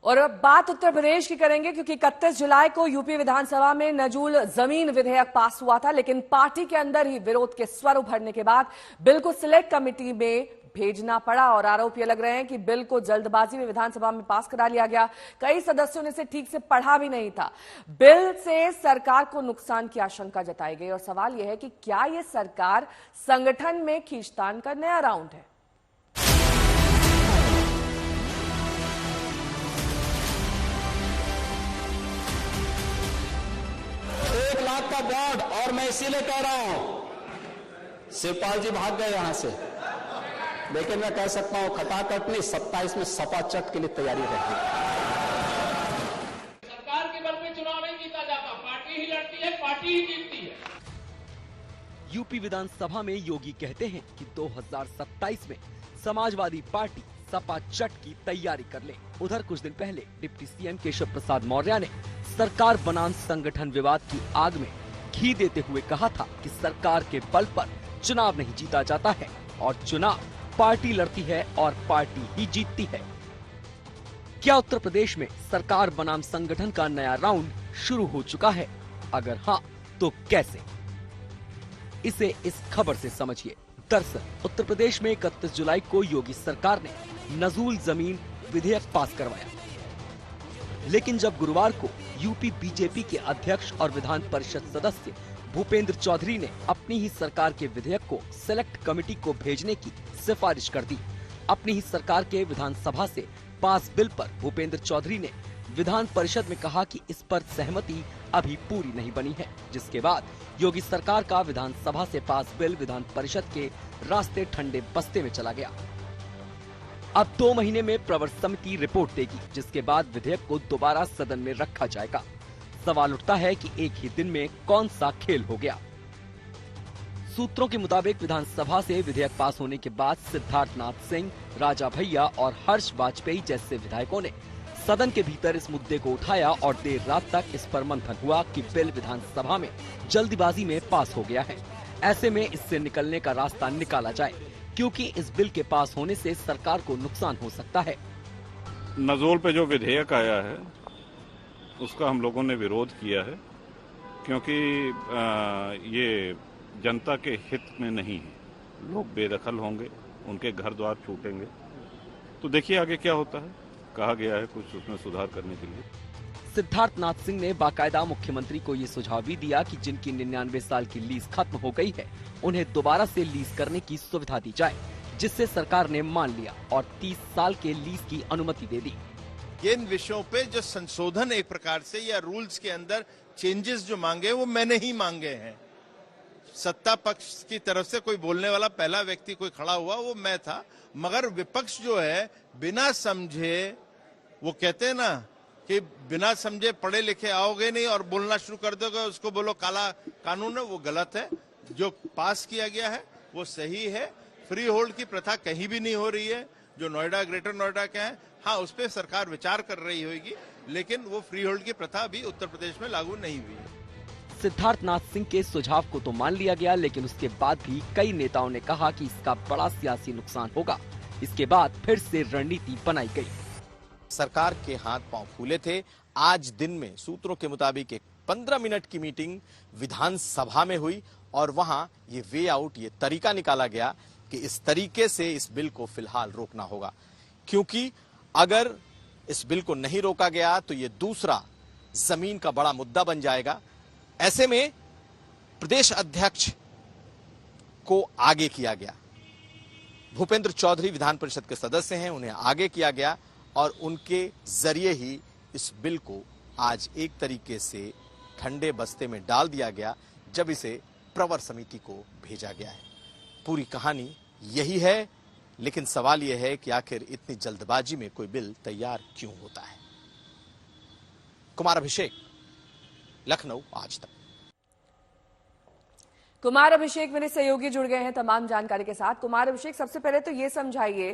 और अब बात उत्तर प्रदेश की करेंगे, क्योंकि 31 जुलाई को यूपी विधानसभा में नजूल जमीन विधेयक पास हुआ था, लेकिन पार्टी के अंदर ही विरोध के स्वर उभरने के बाद बिल को सिलेक्ट कमेटी में भेजना पड़ा। और आरोप ये लग रहे हैं कि बिल को जल्दबाजी में विधानसभा में पास करा लिया गया। कई सदस्यों ने इसे ठीक से पढ़ा भी नहीं था। बिल से सरकार को नुकसान की आशंका जताई गई और सवाल यह है कि क्या यह सरकार संगठन में खींचतान का नया राउंड है। 1 लाख का बॉन्ड, और मैं इसीलिए कह रहा हूं, शिवपाल जी भाग गए यहां से, लेकिन मैं कह सकता हूं खटाखट नहीं, 27 में सपा चट के लिए तैयारी रहेगी। सरकार के बल पे चुनाव नहीं जीता जाता, पार्टी ही लड़ती है, पार्टी ही जीतती है। यूपी विधानसभा में योगी कहते हैं कि 2027 में समाजवादी पार्टी सपा चट की तैयारी कर ले। उधर कुछ दिन पहले डिप्टी सीएम केशव प्रसाद मौर्य ने सरकार बनाम संगठन विवाद की आग में घी देते हुए कहा था कि सरकार के बल पर चुनाव नहीं जीता जाता है और चुनाव पार्टी लड़ती है और पार्टी ही जीतती है। क्या उत्तर प्रदेश में सरकार बनाम संगठन का नया राउंड शुरू हो चुका है? अगर हाँ, तो कैसे? इसे इस खबर से समझिए। दरअसल उत्तर प्रदेश में 31 जुलाई को योगी सरकार ने नजूल जमीन विधेयक पास करवाया, लेकिन जब गुरुवार को यूपी बीजेपी के अध्यक्ष और विधान परिषद सदस्य भूपेंद्र चौधरी ने अपनी ही सरकार के विधेयक को सेलेक्ट कमेटी को भेजने की सिफारिश कर दी। अपनी ही सरकार के विधानसभा से पास बिल पर भूपेंद्र चौधरी ने विधान परिषद में कहा कि इस पर सहमति अभी पूरी नहीं बनी है, जिसके बाद योगी सरकार का विधानसभा से पास बिल विधान परिषद के रास्ते ठंडे बस्ते में चला गया। अब 2 महीने में प्रवर समिति रिपोर्ट देगी, जिसके बाद विधेयक को दोबारा सदन में रखा जाएगा। सवाल उठता है कि एक ही दिन में कौन सा खेल हो गया। सूत्रों के मुताबिक विधानसभा से विधेयक पास होने के बाद सिद्धार्थनाथ सिंह, राजा भैया और हर्ष वाजपेयी जैसे विधायकों ने सदन के भीतर इस मुद्दे को उठाया और देर रात तक इस पर मंथन हुआ कि बिल विधानसभा में जल्दबाजी में पास हो गया है। ऐसे में इससे निकलने का रास्ता निकाला जाए, क्योंकि इस बिल के पास होने से सरकार को नुकसान हो सकता है। नजूल पे जो विधेयक आया है उसका हम लोगों ने विरोध किया है, क्योंकि ये जनता के हित में नहीं है। लोग बेदखल होंगे, उनके घर द्वार छूटेंगे। तो देखिए आगे क्या होता है। कहा गया है कुछ उसमें सुधार करने के लिए। सिद्धार्थनाथ सिंह ने बाकायदा मुख्यमंत्री को ये सुझाव भी दिया कि जिनकी 99 साल की लीज खत्म हो गई है, उन्हें दोबारा से लीज करने की सुविधा दी जाए, जिससे सरकार ने मान लिया और 30 साल के लीज की अनुमति दे दी। इन विषयों पे जो संशोधन एक प्रकार से या रूल्स के अंदर चेंजेस जो मांगे वो मैंने ही मांगे हैं। सत्ता पक्ष की तरफ से कोई बोलने वाला पहला व्यक्ति कोई खड़ा हुआ वो मैं था, मगर विपक्ष जो है बिना समझे, वो कहते हैं ना कि बिना समझे पढ़े लिखे आओगे नहीं और बोलना शुरू कर दोगे, उसको बोलो काला कानून है, वो गलत है। जो पास किया गया है वो सही है। फ्री होल्ड की प्रथा कहीं भी नहीं हो रही है। जो नोएडा, ग्रेटर नोएडा के हैं, हाँ उस पर सरकार विचार कर रही होगी, लेकिन वो फ्री होल्ड की प्रथा अभी उत्तर प्रदेश में लागू नहीं हुई है। सिद्धार्थनाथ सिंह के सुझाव को तो मान लिया गया, लेकिन उसके बाद भी कई नेताओं ने कहा कि इसका बड़ा सियासी नुकसान होगा। इसके बाद फिर से रणनीति बनाई गई। सरकार के हाथ पांव फूले थे। आज दिन में सूत्रों के मुताबिक एक 15 मिनट की मीटिंग विधानसभा में हुई और वहां ये वे आउट, ये तरीका निकाला गया कि इस तरीके से इस बिल को फिलहाल रोकना होगा, क्योंकि अगर इस बिल को नहीं रोका गया तो ये दूसरा जमीन का बड़ा मुद्दा बन जाएगा। ऐसे में प्रदेश अध्यक्ष को आगे किया गया। भूपेंद्र चौधरी विधान परिषद के सदस्य हैं, उन्हें आगे किया गया और उनके जरिए ही इस बिल को आज एक तरीके से ठंडे बस्ते में डाल दिया गया, जब इसे प्रवर समिति को भेजा गया है। पूरी कहानी यही है, लेकिन सवाल यह है कि आखिर इतनी जल्दबाजी में कोई बिल तैयार क्यों होता है। कुमार अभिषेक, लखनऊ आज तक। कुमार अभिषेक मेरे सहयोगी जुड़ गए हैं तमाम जानकारी के साथ। कुमार अभिषेक, सबसे पहले तो ये समझाइए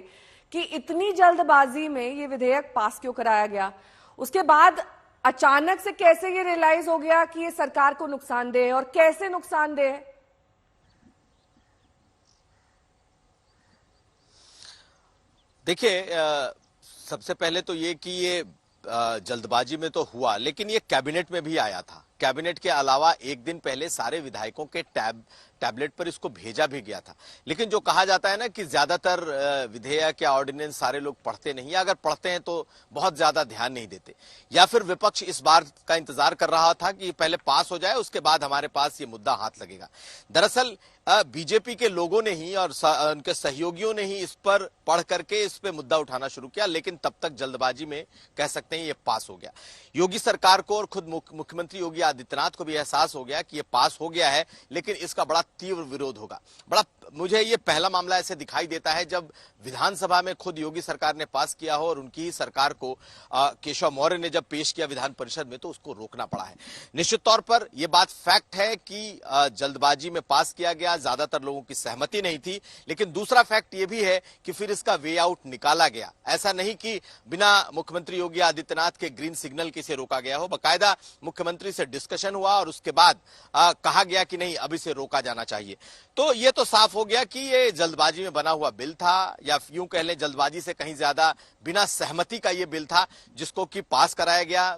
कि इतनी जल्दबाजी में ये विधेयक पास क्यों कराया गया? उसके बाद अचानक से कैसे ये रियलाइज हो गया कि ये सरकार को नुकसानदेह है और कैसे नुकसानदेह है? देखिए, सबसे पहले तो ये कि ये जल्दबाजी में तो हुआ, लेकिन ये कैबिनेट में भी आया था। कैबिनेट के अलावा एक दिन पहले सारे विधायकों के टैबलेट पर इसको भेजा भी गया था। लेकिन जो कहा जाता है ना कि ज्यादातर विधेयक या ऑर्डिनेंस सारे लोग पढ़ते नहीं, अगर पढ़ते हैं तो बहुत ज्यादा ध्यान नहीं देते, या फिर विपक्ष इस बार का इंतजार कर रहा था कि पहले पास हो जाए, उसके बाद हमारे पास ये मुद्दा हाथ लगेगा। दरअसल बीजेपी के लोगों ने ही और उनके सहयोगियों ने ही इस पर पढ़ करके इस पे मुद्दा उठाना शुरू किया, लेकिन तब तक जल्दबाजी में कह सकते हैं ये पास हो गया। योगी सरकार को और खुद मुख्यमंत्री योगी आदित्यनाथ को भी एहसास हो गया कि ये पास हो गया है, लेकिन इसका बड़ा तीव्र विरोध होगा। मुझे ये पहला मामला ऐसे दिखाई देता है जब विधानसभा में खुद योगी सरकार ने पास किया हो और उनकी ही सरकार को केशव मौर्य ने जब पेश किया विधान परिषद में तो उसको रोकना पड़ा है। निश्चित तौर पर यह बात फैक्ट है कि जल्दबाजी में पास किया गया, ज्यादातर लोगों की सहमति नहीं थी। लेकिन दूसरा फैक्ट यह भी है कि फिर इसका वे आउट निकाला गया। ऐसा नहीं कि बिना मुख्यमंत्री योगी आदित्यनाथ के ग्रीन सिग्नल के से रोका गया हो, बाकायदा मुख्यमंत्री से डिस्कशन हुआ और उसके बाद कहा गया कि नहीं अब इसे रोका जाना चाहिए। तो ये तो साफ हो गया कि ये जल्दबाजी में बना हुआ बिल था, या यूं कह लें जल्दबाजी से कहीं ज्यादा बिना सहमति का ये बिल था, जिसको कि पास कराया गया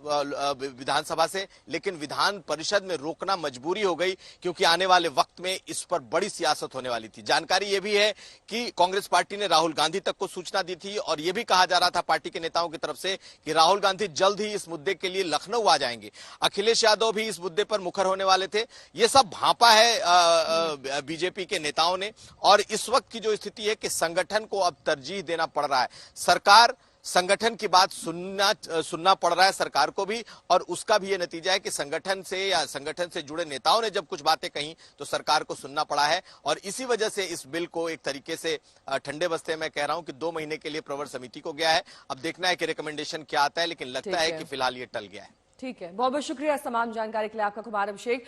विधानसभा से, लेकिन विधान परिषद में रोकना मजबूरी हो गई क्योंकि आने वाले वक्त में इस पर बड़ी सियासत होने वाली थी। जानकारी ये भी है कि कांग्रेस पार्टी ने राहुल गांधी तक को सूचना दी थी और यह भी कहा जा रहा था पार्टी के नेताओं की तरफ से कि राहुल गांधी जल्द ही इस मुद्दे के लिए लखनऊ आ जाएंगे। अखिलेश यादव भी इस मुद्दे पर मुखर होने वाले थे। ये सब भांपा है बीजेपी के नेताओं ने, और इस वक्त की जो स्थिति है कि संगठन को अब तरजीह देना पड़ रहा है। सरकार संगठन की बात सुनना पड़ रहा है सरकार को भी, और उसका भी ये नतीजा है कि संगठन से या संगठन से जुड़े नेताओं ने जब कुछ बातें कही तो सरकार को सुनना पड़ा है। और इसी वजह से इस बिल को एक तरीके से ठंडे बस्ते में कह रहा हूं कि 2 महीने के लिए प्रवर समिति को गया है। अब देखना है कि रिकमेंडेशन क्या आता है, लेकिन लगता है कि फिलहाल ये टल गया है। ठीक है, बहुत बहुत शुक्रिया तमाम जानकारी के लिए आपका, कुमार अभिषेक।